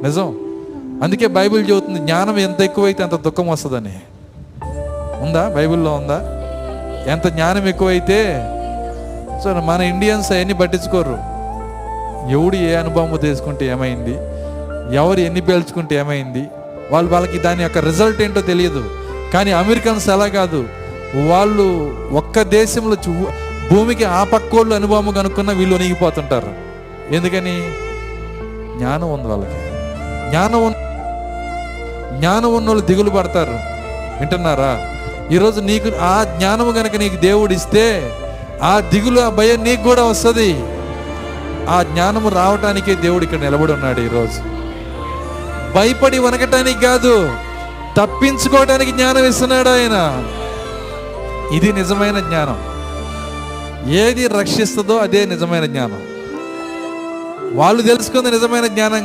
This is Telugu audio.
నిజం. అందుకే బైబిల్ చెబుతుంది జ్ఞానం ఎంత ఎక్కువైతే అంత దుఃఖం వస్తుందని. ఉందా? బైబిల్లో ఉందా? ఎంత జ్ఞానం ఎక్కువైతే. సో మన ఇండియన్స్ అవన్నీ పట్టించుకోరు. ఎవడు ఏ అనుభవం తీసుకుంటే ఏమైంది, ఎవరు ఎన్ని పేల్చుకుంటే ఏమైంది, వాళ్ళకి దాని యొక్క రిజల్ట్ ఏంటో తెలియదు. కానీ అమెరికన్స్ అలా కాదు. వాళ్ళు ఒక్క దేశంలో భూమికి ఆ పక్కోళ్ళు అనుభవం కనుక్కున్న వీళ్ళు వణిగిపోతుంటారు. ఎందుకని? జ్ఞానం ఉంది వాళ్ళకి. జ్ఞానం ఉన్న వాళ్ళు దిగులు పడతారు. వింటున్నారా? ఈరోజు నీకు ఆ జ్ఞానము కనుక నీకు దేవుడు ఇస్తే ఆ దిగులు, ఆ భయం నీకు కూడా వస్తుంది. ఆ జ్ఞానము రావటానికే దేవుడు ఇక్కడ నిలబడి ఉన్నాడు ఈరోజు. భయపడి వనకటానికి కాదు, తప్పించుకోవటానికి జ్ఞానం ఇస్తున్నాడు ఆయన. ఇది నిజమైన జ్ఞానం. ఏది రక్షిస్తుందో అదే నిజమైన జ్ఞానం. వాళ్ళు తెలుసుకుంది నిజమైన జ్ఞానం